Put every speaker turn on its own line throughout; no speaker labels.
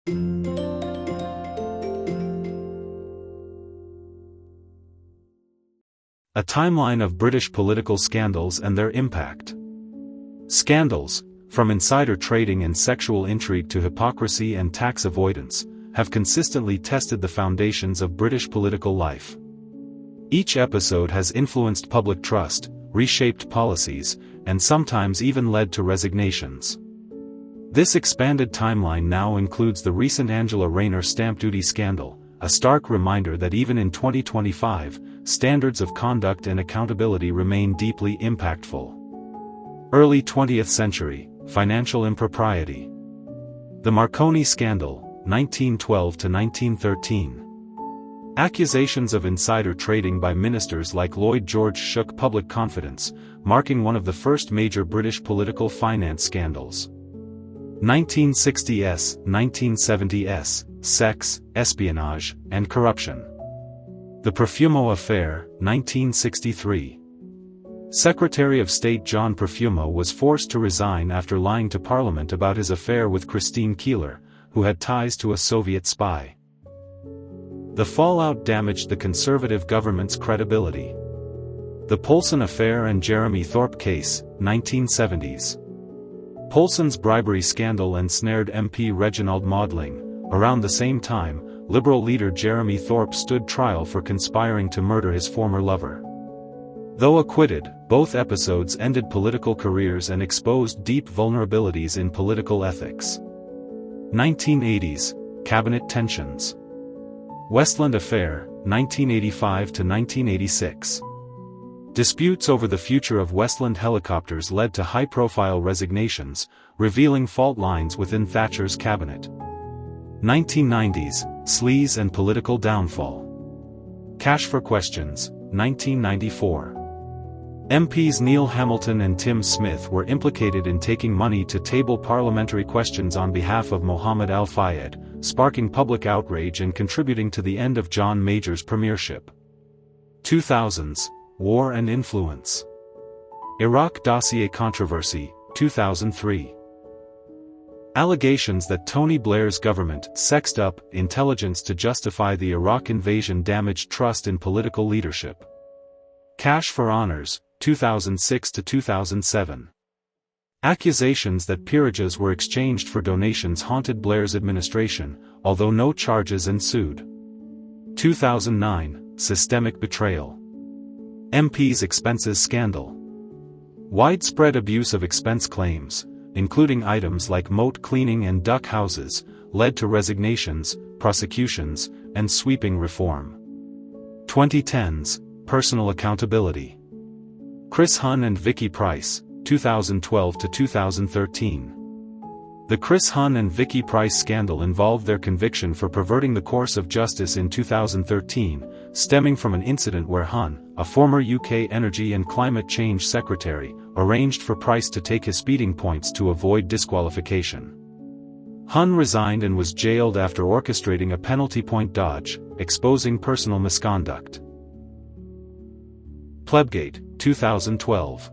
A timeline of British political scandals and their impact. Scandals, from insider trading and sexual intrigue to hypocrisy and tax avoidance, have consistently tested the foundations of British political life. Each episode has influenced public trust, reshaped policies, and sometimes even led to resignations. This expanded timeline now includes the recent Angela Rayner stamp duty scandal, a stark reminder that even in 2025, standards of conduct and accountability remain deeply impactful. Early 20th century, financial impropriety. The Marconi scandal, 1912 to 1913. Accusations of insider trading by ministers like Lloyd George shook public confidence, marking one of the first major British political finance scandals. 1960s, 1970s, sex, espionage, and corruption. The Profumo Affair, 1963. Secretary of State John Profumo was forced to resign after lying to Parliament about his affair with Christine Keeler, who had ties to a Soviet spy. The fallout damaged the Conservative government's credibility. The Polson Affair and Jeremy Thorpe case, 1970s. Polson's bribery scandal ensnared MP Reginald Maudling. Around the same time, Liberal leader Jeremy Thorpe stood trial for conspiring to murder his former lover. Though acquitted, both episodes ended political careers and exposed deep vulnerabilities in political ethics. 1980s, cabinet tensions. Westland Affair, 1985 to 1986. Disputes over the future of Westland helicopters led to high-profile resignations, revealing fault lines within Thatcher's cabinet. 1990s, sleaze and political downfall. Cash for Questions, 1994. MPs Neil Hamilton and Tim Smith were implicated in taking money to table parliamentary questions on behalf of Mohammed Al-Fayed, sparking public outrage and contributing to the end of John Major's premiership. 2000s, War and Influence. Iraq Dossier Controversy, 2003. Allegations that Tony Blair's government sexed up intelligence to justify the Iraq invasion damaged trust in political leadership. Cash for Honours, 2006 to 2007. Accusations that peerages were exchanged for donations haunted Blair's administration, although no charges ensued. 2009, Systemic Betrayal. MP's Expenses Scandal. Widespread abuse of expense claims, including items like moat cleaning and duck houses, led to resignations, prosecutions, and sweeping reform. 2010s, Personal Accountability. Chris Hunn and Vicky Pryce, 2012 to 2013. The Chris Hunn and Vicky Pryce scandal involved their conviction for perverting the course of justice in 2013, stemming from an incident where Hunn, a former UK Energy and Climate Change Secretary, arranged for Pryce to take his speeding points to avoid disqualification. Hunn resigned and was jailed after orchestrating a penalty point dodge, exposing personal misconduct. Plebgate, 2012.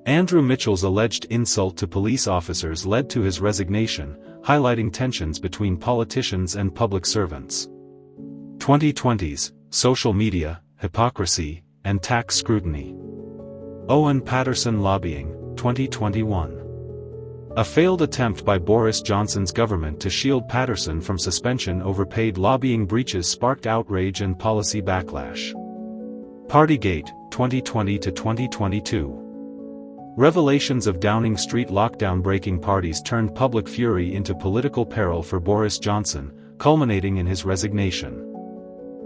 Andrew Mitchell's alleged insult to police officers led to his resignation, highlighting tensions between politicians and public servants. 2020s, Social media, hypocrisy, and tax scrutiny. Owen Paterson lobbying, 2021. A failed attempt by Boris Johnson's government to shield Paterson from suspension over paid lobbying breaches sparked outrage and policy backlash. Partygate, 2020 to 2022. Revelations of Downing Street lockdown-breaking parties turned public fury into political peril for Boris Johnson, culminating in his resignation.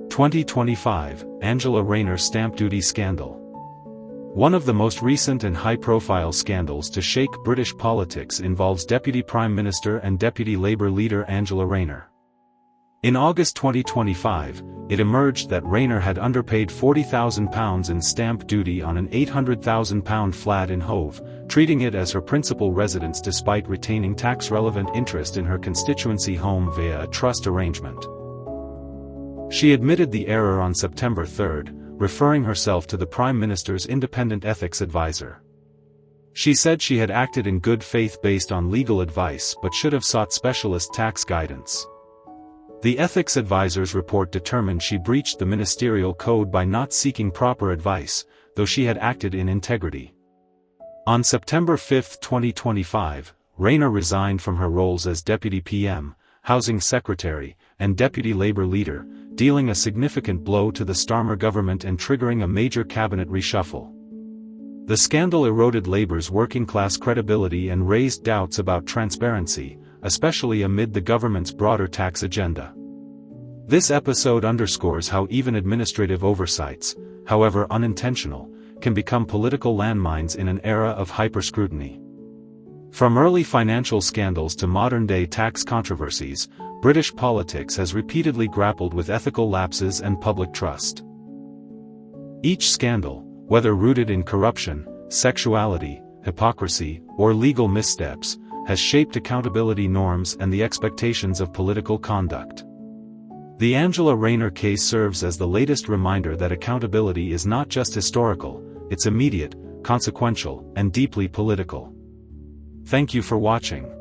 2025, Angela Rayner stamp duty scandal. One of the most recent and high-profile scandals to shake British politics involves Deputy Prime Minister and Deputy Labour leader Angela Rayner. In August 2025, it emerged that Rayner had underpaid £40,000 in stamp duty on an £800,000 flat in Hove, treating it as her principal residence despite retaining tax-relevant interest in her constituency home via a trust arrangement. She admitted the error on September 3, referring herself to the Prime Minister's independent ethics advisor. She said she had acted in good faith based on legal advice but should have sought specialist tax guidance. The ethics advisor's report determined she breached the ministerial code by not seeking proper advice, though she had acted in integrity. On September 5, 2025, Rayner resigned from her roles as Deputy PM, Housing Secretary, and Deputy Labour Leader, dealing a significant blow to the Starmer government and triggering a major cabinet reshuffle. The scandal eroded Labour's working-class credibility and raised doubts about transparency, especially amid the government's broader tax agenda. This episode underscores how even administrative oversights, however unintentional, can become political landmines in an era of hyper-scrutiny. From early financial scandals to modern-day tax controversies, British politics has repeatedly grappled with ethical lapses and public trust. Each scandal, whether rooted in corruption, sexuality, hypocrisy, or legal missteps, has shaped accountability norms and the expectations of political conduct. The Angela Rayner case serves as the latest reminder that accountability is not just historical, it's immediate, consequential, and deeply political. Thank you for watching.